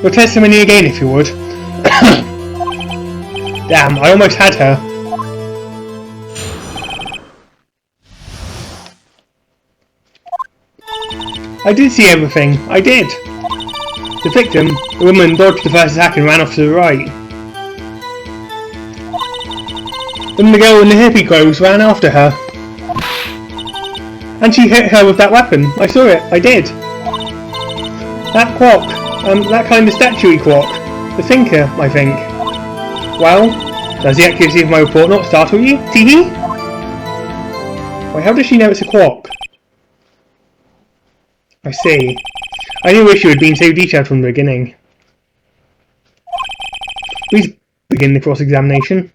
Your testimony again, if you would. Damn, I almost had her. I did see everything. I did. The victim, the woman, dodged the first attack and ran off to the right. Then the girl in the hippie clothes ran after her. And she hit her with that weapon. I saw it. I did. That clock. That kind of statue-y clock. The thinker, I think. Well, does the accuracy of my report not startle you? Teehee? Wait, how does she know it's a clock? I see. I do wish you had been so detailed from the beginning. Please begin the cross-examination.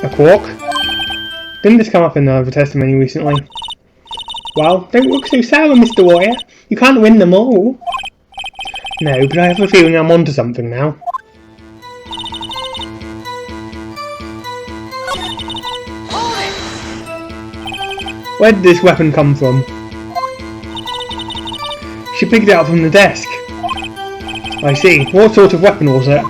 A quark? Didn't this come up in the testimony recently? Well, don't look so sour, Mr. Warrior. You can't win them all. No, but I have a feeling I'm onto something now. Where did this weapon come from? She picked it up from the desk. I see. What sort of weapon was it?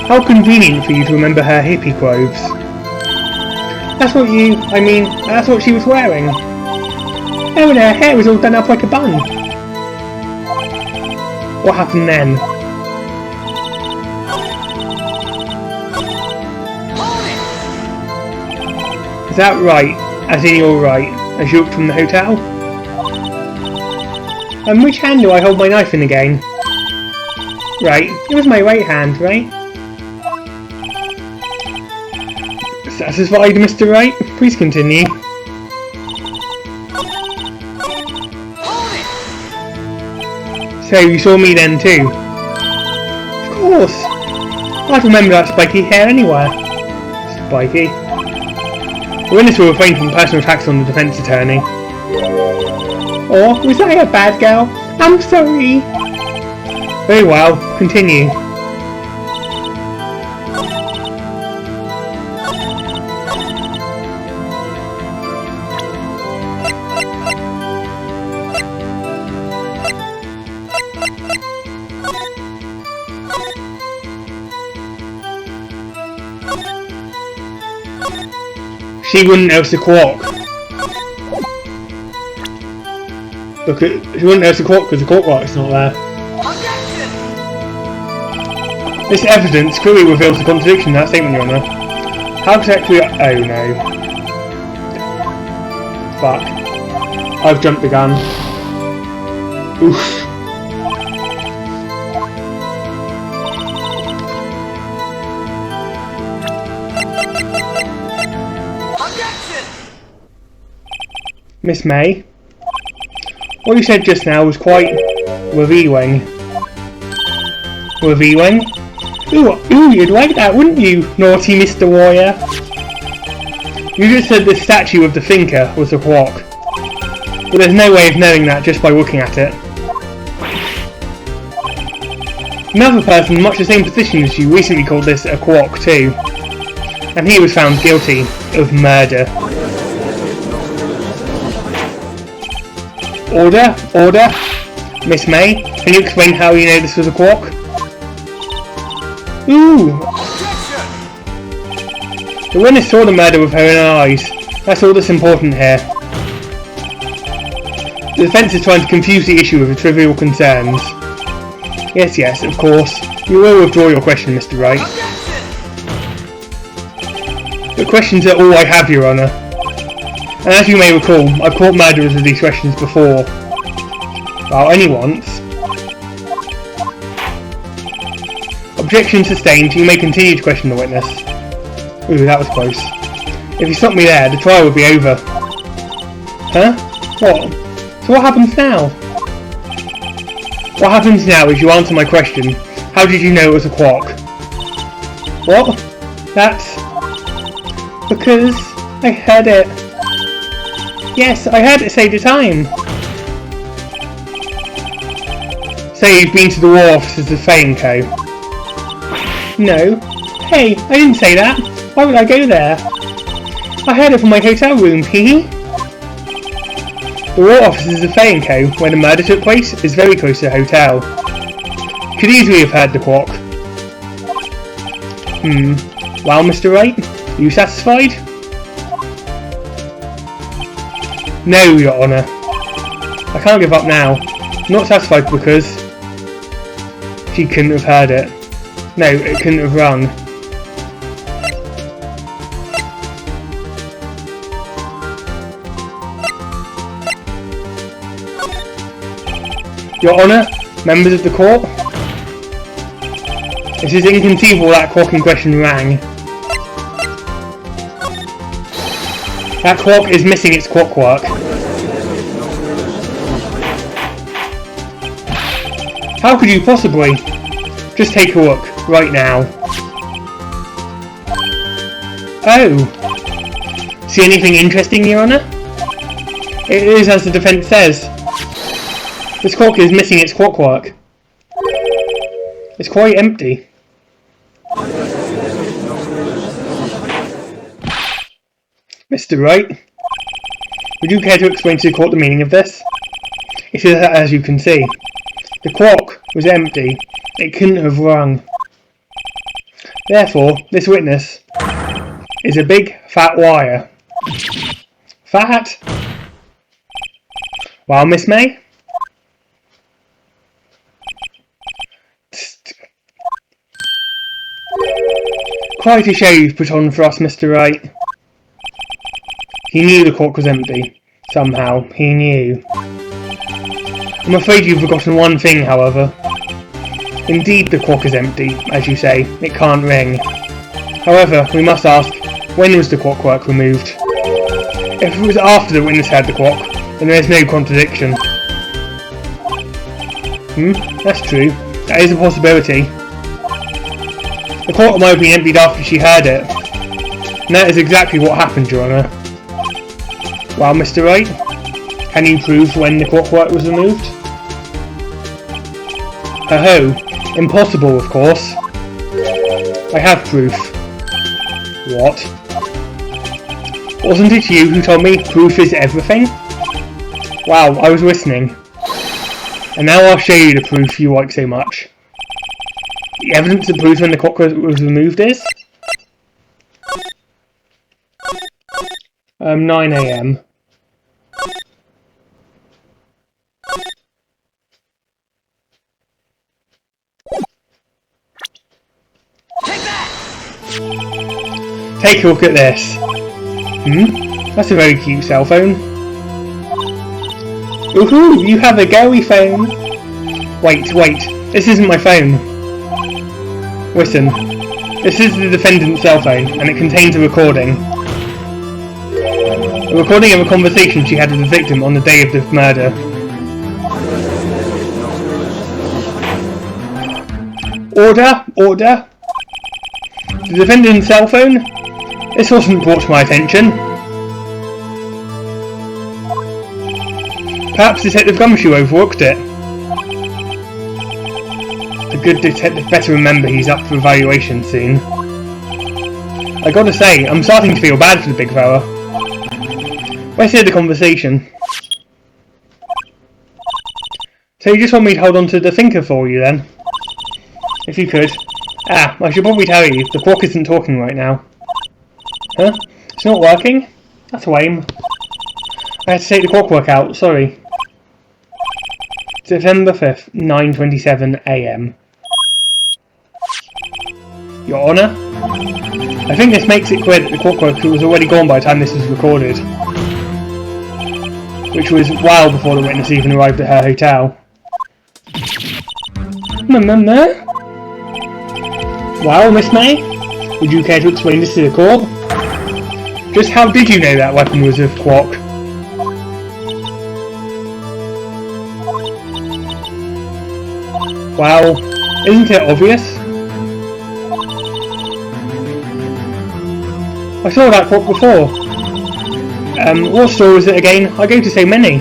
How convenient for you to remember her hippie clothes. That's what she was wearing. Oh, and her hair was all done up like a bun. What happened then? Is that right? As in you're right, as you looked from the hotel? And which hand do I hold my knife in again? Right, it was my right hand, right? Satisfied, Mr. Wright? Please continue. So, you saw me then too? Of course! I'd remember that spiky hair anywhere. Spiky? The witness will refrain from personal attacks on the defence attorney. Or, was I a bad girl? I'm sorry! Very well, continue. She wouldn't know it's a quark. She wouldn't know it's a quark because the quark light's not there. This evidence clearly reveals a contradiction in that statement, Your Honour. How exactly? Oh no. Fuck. I've jumped the gun. Oof. Miss May, what you said just now was quite revealing. Revealing? Ooh, you'd like that, wouldn't you, naughty Mr. Warrior? You just said the statue of the thinker was a quark, but there's no way of knowing that just by looking at it. Another person in much the same position as you recently called this a quark too, and he was found guilty of murder. Order? Order? Miss May, can you explain how you know this was a quark? Ooh! The witness saw the murder with her own eyes. That's all that's important here. The defence is trying to confuse the issue with the trivial concerns. Yes, of course. You will withdraw your question, Mr. Wright. The questions are all I have, Your Honour. And as you may recall, I've caught murderers with these questions before. Well, only once. Objection sustained, you may continue to question the witness. Ooh, that was close. If you stop me there, the trial would be over. Huh? What? So what happens now? What happens now is you answer my question. How did you know it was a quark? What? That's... because... I heard it. Yes, I heard it say the time. So you've been to the war offices of Faye & Co? No. Hey, I didn't say that. Why would I go there? I heard it from my hotel room, hee. The war offices of Faye & Co, where the murder took place, is very close to the hotel. Could easily have heard the clock. Well, Mr. Wright, are you satisfied? No, Your Honour. I can't give up now. I'm not satisfied because she couldn't have heard it. No, it couldn't have rung. Your Honour, members of the court, it is inconceivable that clock in question rang. That clock is missing its clockwork. How could you possibly? Just take a look, right now. Oh. See anything interesting, Your Honour? It is as the defence says. This clock is missing its clockwork. It's quite empty. Mr. Wright, would you care to explain to the court the meaning of this? It is as you can see. The clock was empty. It couldn't have rung. Therefore, this witness is a big, fat liar. Fat? Well, Miss May? Quite a show you've put on for us, Mr. Wright. He knew the clock was empty. Somehow, he knew. I'm afraid you've forgotten one thing, however. Indeed, the clock is empty, as you say. It can't ring. However, we must ask, when was the clockwork removed? If it was after the witness had the clock, then there is no contradiction. That's true. That is a possibility. The clock might have been emptied after she heard it. And that is exactly what happened, Your Honour. Well, Mr. Wright, can you prove when the clockwork was removed? Ho-ho, impossible, of course. I have proof. What? Wasn't it you who told me proof is everything? Wow, I was listening. And now I'll show you the proof you like so much. The evidence that proves when the clock was removed is? 9 AM. Take a look at this. That's a very cute cell phone. Woohoo! You have a girly phone! Wait, this isn't my phone. Listen, this is the defendant's cell phone, and it contains a recording. A recording of a conversation she had with the victim on the day of the murder. Order! Order! The defendant's cell phone? This wasn't brought to my attention. Perhaps Detective Gumshoe overlooked it. The good detective better remember he's up for evaluation soon. I gotta say, I'm starting to feel bad for the big fella. Let's hear the conversation. So you just want me to hold on to the thinker for you then? If you could. I should probably tell you, the clock isn't talking right now. Huh? It's not working? That's lame. I had to take the clockwork out, sorry. September 5th, 9:27 AM. Your Honour? I think this makes it clear that the clockwork was already gone by the time this was recorded. Which was well before the witness even arrived at her hotel. Well, Miss May? Would you care to explain this to the court? Just how did you know that weapon was a clock? Well, isn't it obvious? I saw that clock before. What store is it again? I go to so many.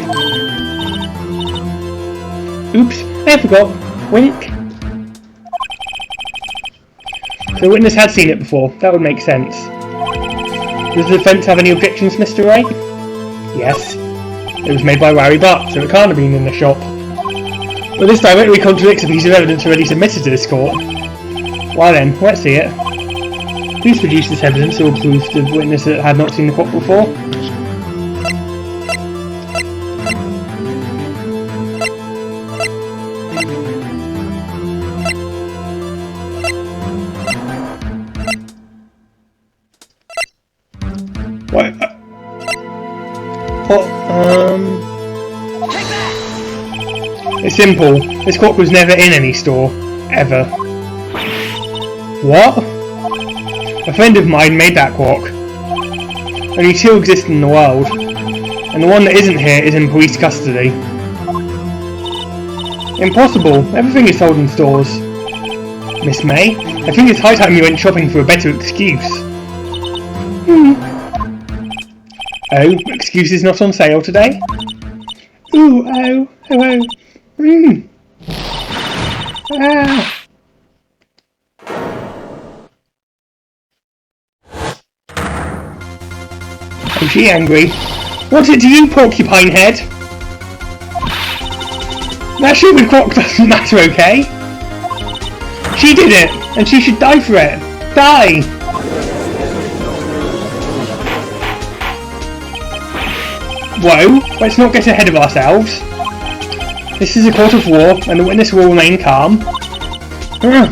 Oops, I forgot. Wink. The witness had seen it before. That would make sense. Does the defence have any objections, Mr. Wright? Yes. It was made by Larry Butt, so it can't have been in the shop. But this directly contradicts a piece of evidence already submitted to this court. Why then, let's see it. Please produce this evidence or proof the witness that had not seen the clock before. What? It's simple. This clock was never in any store. Ever. What? A friend of mine made that clock. Only two exist in the world. And the one that isn't here is in police custody. Impossible. Everything is sold in stores. Miss May, I think it's high time you went shopping for a better excuse. Oh, excuses not on sale today? Ooh, oh, oh, oh. Ah. Oh, she angry. What's it to you, porcupine head? That stupid clock doesn't matter, okay? She did it, and she should die for it. Die! Whoa, let's not get ahead of ourselves. This is a court of war, and the witness will remain calm. Oh.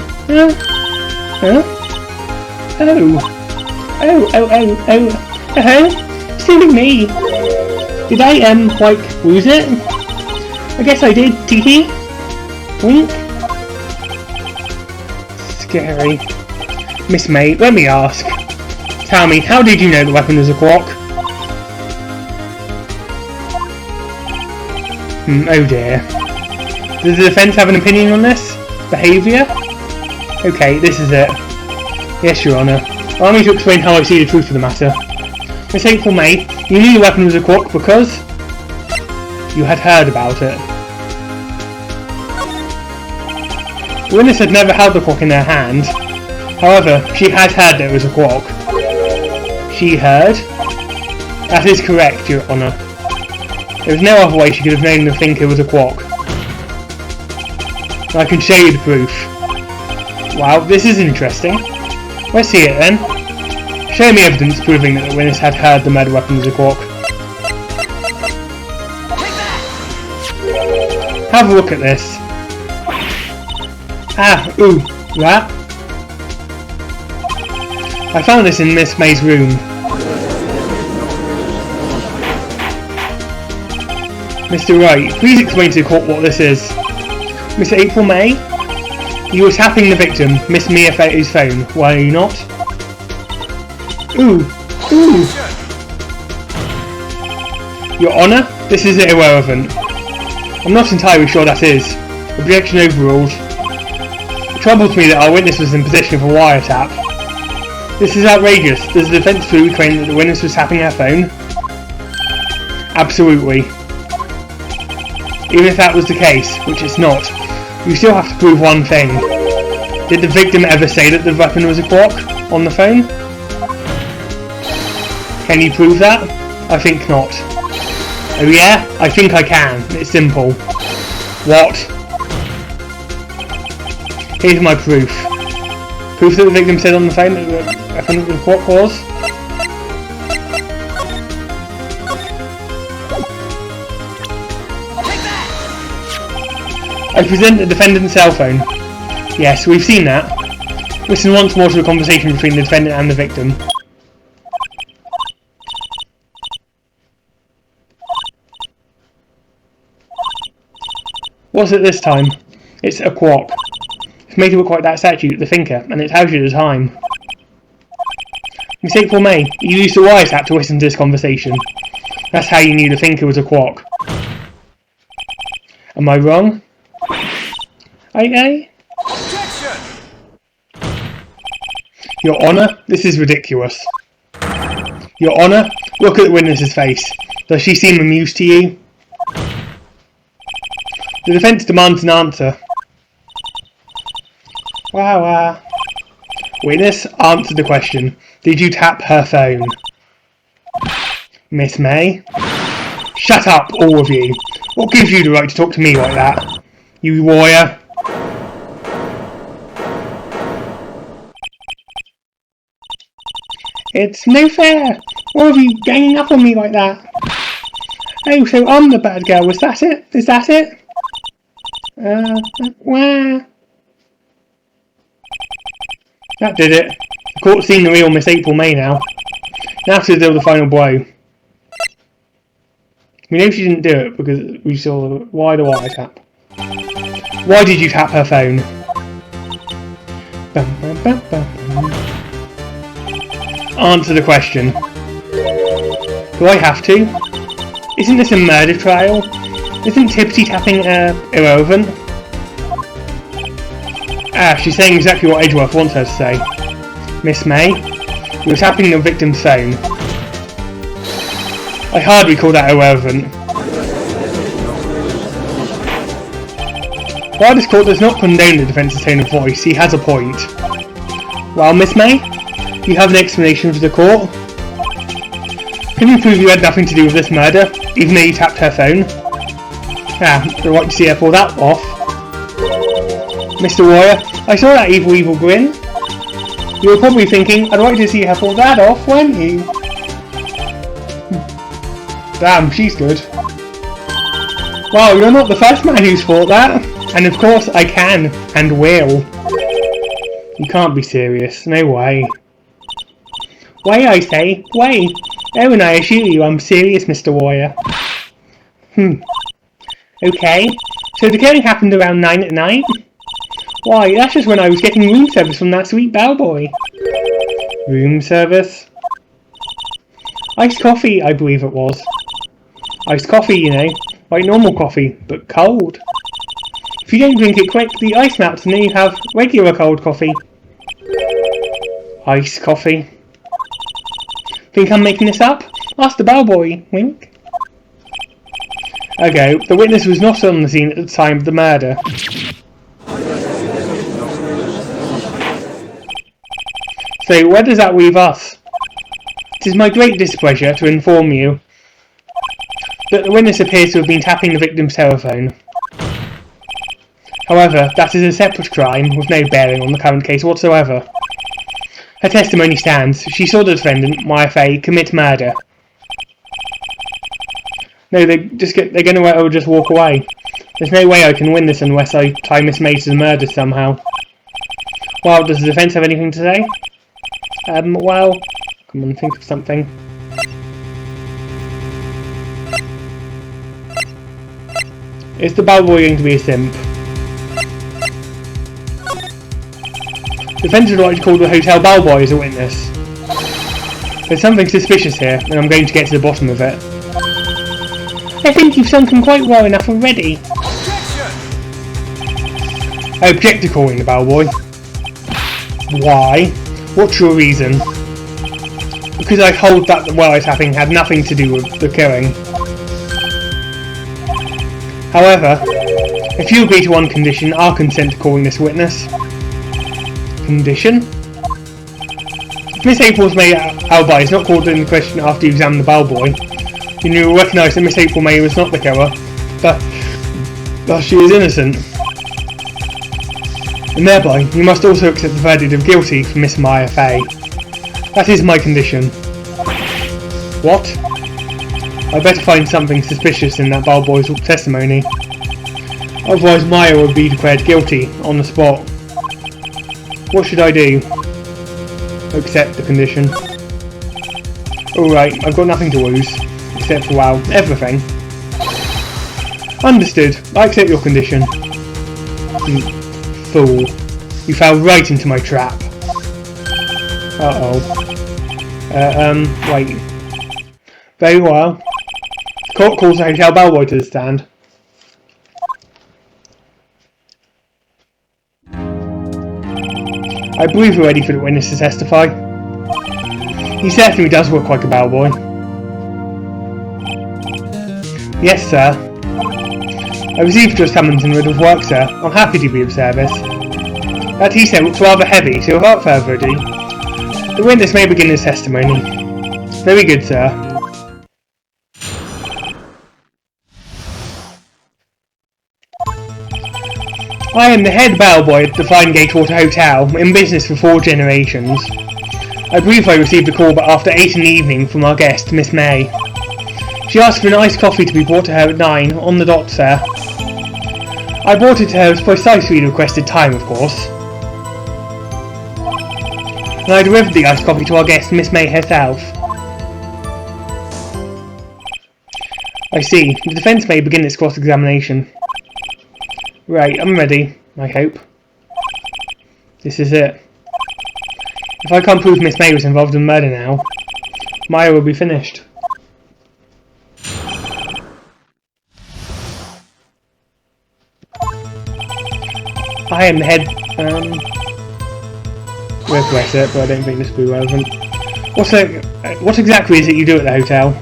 Silly me. Did I, like, lose it? I guess I did, teehee. Wink. Scary. Miss May, let me ask. Tell me, how did you know the weapon was a clock? Oh dear. Does the defence have an opinion on this? Behaviour? Okay, this is it. Yes, Your Honour. Allow me to explain how I see the truth of the matter. Miss April May, you knew the weapon was a clock because you had heard about it. The witness had never held the clock in her hand. However, she had heard that it was a clock. She heard? That is correct, Your Honour. There was no other way she could have known the thinker was a clock. I can show you the proof. Wow, this is interesting. Let's see it then. Show me evidence proving that the witness had heard the murder weapon was a clock. Have a look at this. Ah, ooh, that. I found this in Miss May's room. Mr. Wright, please explain to the court what this is. Miss April May? You were tapping the victim, Miss Mia Fetty's phone, were you not? Ooh, ooh. Your Honour, this is irrelevant. I'm not entirely sure that is. Objection overruled. It troubles me that our witness was in possession of a wiretap. This is outrageous. Does the defence truly claim that the witness was tapping her phone? Absolutely. Even if that was the case, which it's not, you still have to prove one thing. Did the victim ever say that the weapon was a clock on the phone? Can you prove that? I think not. Oh yeah? I think I can. It's simple. What? Here's my proof. Proof that the victim said on the phone that the weapon was a clock was? I present the defendant's cell phone. Yes, we've seen that. Listen once more to the conversation between the defendant and the victim. What's it this time? It's a clock. It's made to look like that statue, the thinker, and it tells you the time. Miss April May, you used a wiretap to listen to this conversation. That's how you knew the thinker was a clock. Am I wrong? Aye? Objection! Your Honour, this is ridiculous. Your Honour, Look at the witness's face. Does she seem amused to you? The defence demands an answer. Wow. Witness, answer the question. Did you tap her phone? Miss May? Shut up, all of you. What gives you the right to talk to me like that? You warrior. It's no fair. Why are you ganging up on me like that? Oh, so I'm the bad girl. Was that it? Is that it? Where? That did it. The court's seen the real Miss April May now. Now to deal the final blow. We know she didn't do it because we saw the wire tap. Why did you tap her phone? Answer the question. Do I have to? Isn't this a murder trial? Isn't tipsy tapping irrelevant? She's saying exactly what Edgeworth wants her to say. Miss May, you were tapping the victim's phone. I hardly call that irrelevant. While this court does not condone the defence's tone of voice, he has a point. Well, Miss May, you have an explanation for the court? Can you prove you had nothing to do with this murder, even though you tapped her phone? The right to see her pull that off. Mr. Warrior, I saw that evil grin. You were probably thinking, I'd like to see her pull that off, weren't you? Damn, she's good. Wow, you're not the first man who's thought that. And of course I can, and will. You can't be serious, no way. Way, I say, way. Oh, and I assure you I'm serious, Mr. Warrior. Okay, so the killing happened around 9 at night? Why, that's just when I was getting room service from that sweet bellboy. Room service? Iced coffee, I believe it was. Iced coffee, you know, like normal coffee, but cold. If you don't drink it quick, the ice melts and then you have regular cold coffee. Iced coffee. Think I'm making this up? Ask the bellboy, wink. Okay, the witness was not on the scene at the time of the murder. So where does that leave us? It is my great displeasure to inform you that the witness appears to have been tapping the victim's telephone. However, that is a separate crime with no bearing on the current case whatsoever. Her testimony stands. She saw the defendant, Maya Fey, commit murder. No, they're going to let her just walk away. There's no way I can win this unless I tie Miss May to the murder somehow. Well, does the defence have anything to say? Well, come on, think of something. Is the bellboy going to be a simp? The defence would like to call the hotel bellboy as a witness. There's something suspicious here, and I'm going to get to the bottom of it. I think you've sunken quite well enough already. I object to calling the bellboy. Why? What's your reason? Because I hold that the wiretapping had nothing to do with the killing. However, if you agree to one condition, I'll consent to calling this witness. Condition? If Miss April's May alibi is not called into question after you examine the bellboy, then you will recognise that Miss April May was not the killer, but she is innocent. And thereby, you must also accept the verdict of guilty for Miss Maya Fey. That is my condition. What? I better find something suspicious in that bellboy's testimony. Otherwise Maya would be declared guilty on the spot. What should I do? Accept the condition. Alright, I've got nothing to lose. Except for, well, everything. Understood. I accept your condition. You fool. You fell right into my trap. Uh-oh. Wait. Very well. The court calls the hotel bellboy to the stand. I believe we're ready for the witness to testify. He certainly does look like a bellboy. Yes, sir. I received your summons and rid of work, sir. I'm happy to be of service. That tea set looks rather heavy, so without further ado, the witness may begin his testimony. Very good, sir. I am the head bellboy at the Fine Gatewater Hotel, in business for 4 generations. I believe I received a call after 8 in the evening from our guest, Miss May. She asked for an iced coffee to be brought to her at 9, on the dot, sir. I brought it to her at precisely the requested time, of course. And I delivered the iced coffee to our guest, Miss May herself. I see. The defence may begin its cross-examination. Right, I'm ready, I hope. This is it. If I can't prove Miss May was involved in murder now, Maya will be finished. I am the head, regret it, but I don't think this will be relevant. What exactly is it you do at the hotel?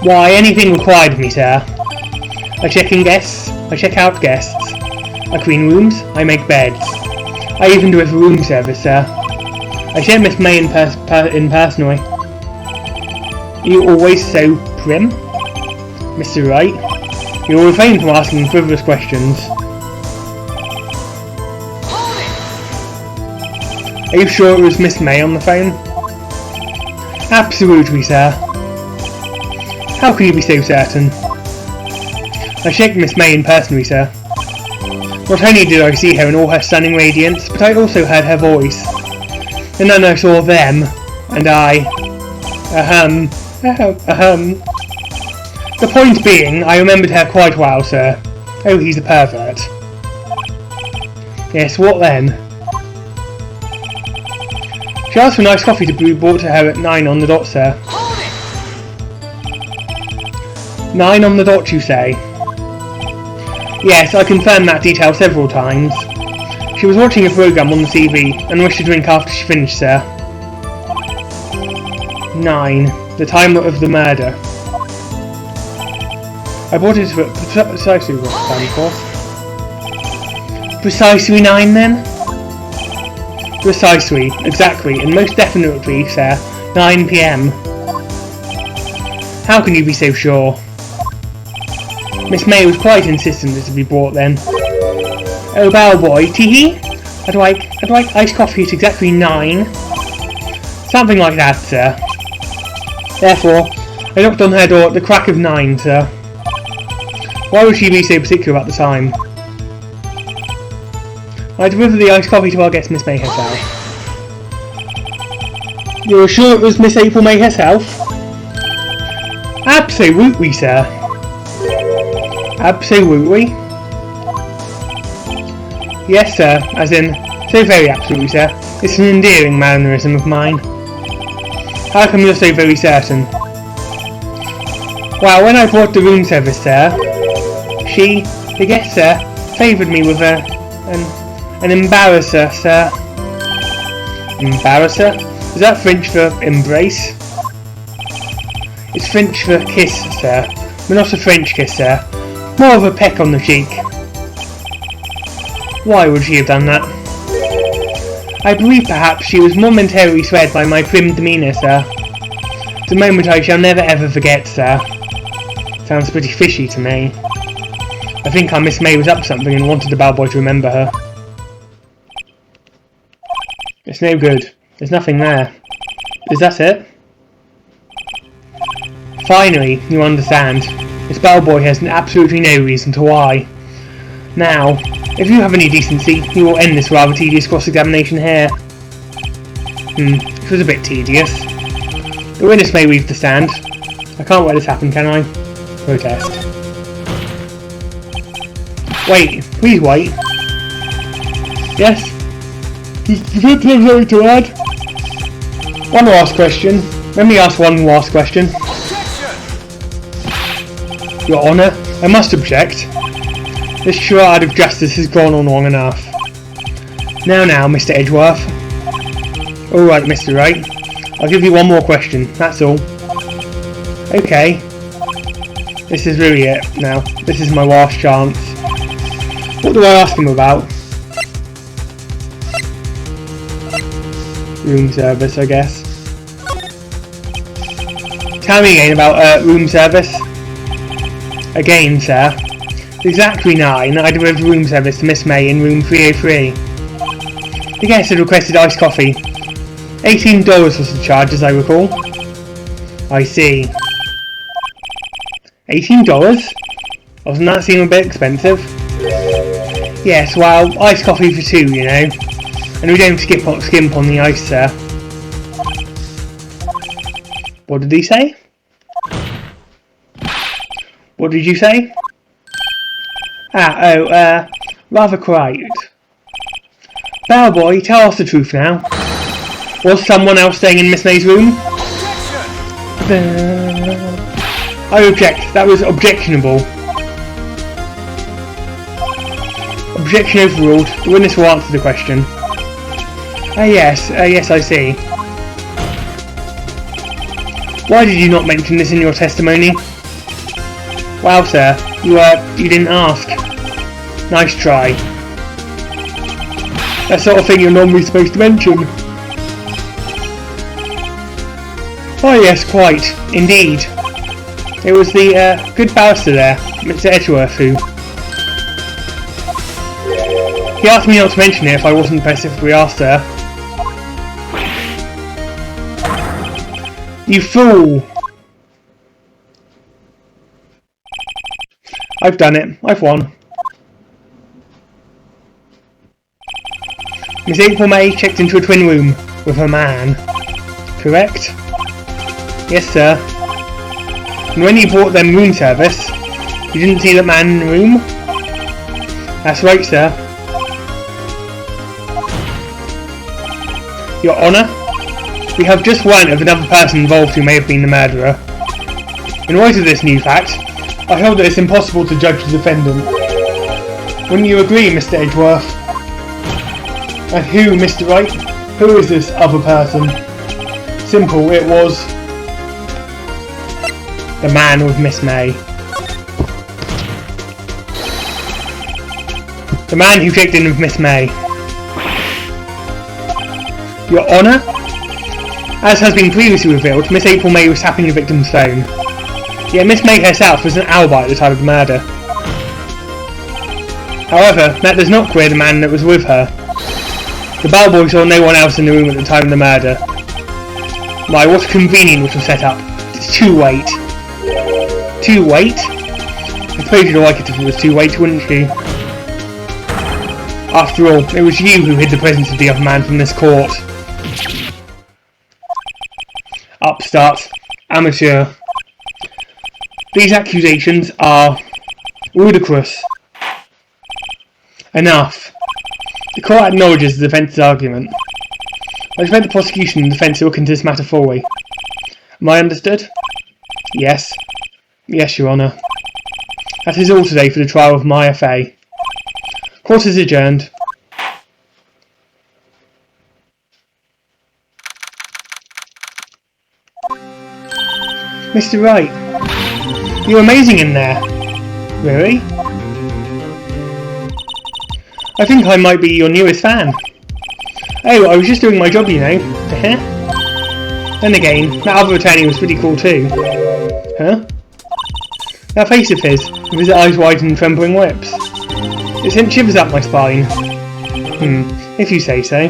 Why, anything required of me, sir. I check in guests, I check out guests. I clean rooms, I make beds. I even do it for room service, sir. I share Miss May in personally. Are you always so prim? Mr. Wright? You will refrain from asking frivolous questions. Are you sure it was Miss May on the phone? Absolutely, sir. How can you be so certain? I checked Miss May in personally, sir. Not only did I see her in all her stunning radiance, but I also heard her voice. And then I saw them, and I... The point being, I remembered her quite well, sir. Oh, he's a pervert. Yes, what then? She asked for nice coffee to be brought to her at 9 on the dot, sir. 9 on the dot, you say? Yes, I confirmed that detail several times. She was watching a programme on the TV and wished to drink after she finished, sir. 9. The time of the murder. I brought it to precisely what time, of course. Precisely 9, then? Precisely, exactly, and most definitely, sir, 9 PM. How can you be so sure? Miss May was quite insistent it to be brought then. Oh, bellboy, tee-hee? I'd like iced coffee at exactly 9. Something like that, sir. Therefore, I knocked on her door at the crack of 9, sir. Why would she be so particular about the time? I delivered the iced coffee to our guest, Miss May herself. You're sure it was Miss April May herself? Absolutely, sir. Absolutely? Yes, sir, as in, so very absolutely, sir. It's an endearing mannerism of mine. How come you're so very certain? Well, when I brought the room service, sir, the guest, sir, favoured me with an embarrasser, sir. Embarrasser? Is that French for embrace? It's French for kiss, sir. But not a French kiss, sir. More of a peck on the cheek. Why would she have done that? I believe perhaps she was momentarily swayed by my prim demeanour, sir. It's a moment I shall never ever forget, sir. Sounds pretty fishy to me. I think our Miss May was up to something and wanted the bellboy to remember her. It's no good. There's nothing there. Is that it? Finally, you understand. This bellboy has absolutely no reason to lie. Now, if you have any decency, you will end this rather tedious cross-examination here. It was a bit tedious. The witness may leave the stand. I can't let this happen, can I? Protest. Wait, please wait. Yes? Is there something to add? One last question. Let me ask one last question. Your Honour, I must object. This charade of justice has gone on long enough. Now, Mr. Edgeworth. Alright, Mr. Wright. I'll give you one more question, that's all. Okay. This is really it now. This is my last chance. What do I ask him about? Room service, I guess. Tell me again about room service. Again, sir. Exactly 9, I delivered room service to Miss May in room 303. The guest had requested iced coffee. $18 was the charge, as I recall. I see. $18? Doesn't that seem a bit expensive? Yes, well, iced coffee for 2, you know. And we don't skimp on the ice, sir. What did he say? What did you say? Rather quite. Bellboy, tell us the truth now. Was someone else staying in Miss May's room? I object. That was objectionable. Objection overruled. The witness will answer the question. Yes, I see. Why did you not mention this in your testimony? Well, sir, you didn't ask. Nice try. That sort of thing you're normally supposed to mention. Oh yes, quite. Indeed. It was the good barrister there, Mr. Edgeworth, who... He asked me not to mention it if I wasn't specifically asked, sir. You fool! I've done it. I've won. Miss April May checked into a twin room with a man. Correct? Yes, sir. And when you brought them room service, you didn't see that man in the room? That's right, sir. Your Honour, we have just one of another person involved who may have been the murderer. In light of this new fact, I hold that it's impossible to judge the defendant. Wouldn't you agree, Mr. Edgeworth? And who, Mr. Wright? Who is this other person? Simple, it was... the man with Miss May. The man who checked in with Miss May. Your Honour? As has been previously revealed, Miss April May was tapping the victim's phone. Yet Miss May herself was an alibi at the time of the murder. However, that does not clear the man that was with her. The bellboy saw no one else in the room at the time of the murder. Why, what a convenient little setup. It's too late. Too late? I suppose you'd like it if it was too late, wouldn't you? After all, it was you who hid the presence of the other man from this court. Upstart. Amateur. These accusations are ludicrous. Enough. The court acknowledges the defence's argument. I expect the prosecution and defence to look into this matter fully. Am I understood? Yes. Yes, Your Honour. That is all today for the trial of Maya Fey. Court is adjourned. Mr. Wright, you're amazing in there. Really? I think I might be your newest fan. Oh, I was just doing my job, you know. Then again, that other attorney was pretty cool too. Huh? That face of his, with his eyes wide and trembling lips. It sent shivers up my spine. If you say so.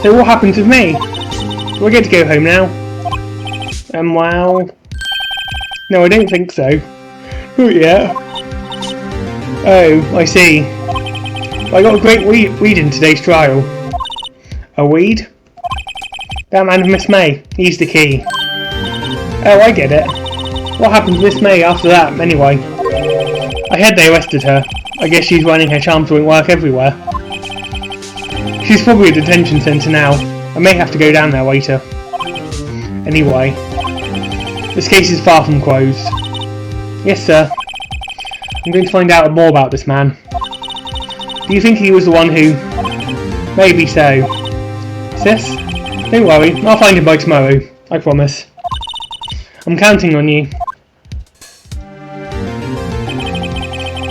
So what happens with me? Do I get to go home now? Well... No, I don't think so. Not yet. Oh, I see. I got a great weed in today's trial. A weed? That man with Miss May. He's the key. Oh, I get it. What happened to Miss May after that, anyway? I heard they arrested her. I guess she's running her charms won't work everywhere. She's probably at a detention centre now. I may have to go down there later. Anyway, this case is far from closed. Yes, sir. I'm going to find out more about this man. Do you think he was the one who... Maybe so. Sis? Don't worry, I'll find him by tomorrow. I promise. I'm counting on you.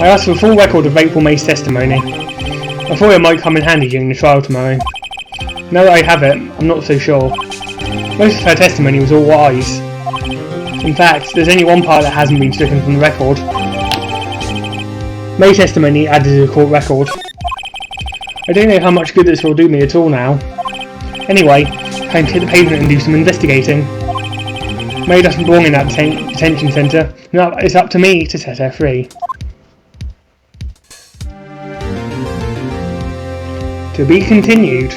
I asked for a full record of April May's testimony. I thought it might come in handy during the trial tomorrow. Now that I have it, I'm not so sure. Most of her testimony was all lies. In fact, there's only one part that hasn't been stricken from the record. May's testimony added to the court record. I don't know how much good this will do me at all now. Anyway, time to hit the pavement and do some investigating. May doesn't belong in that detention centre, and it's up to me to set her free. To be continued.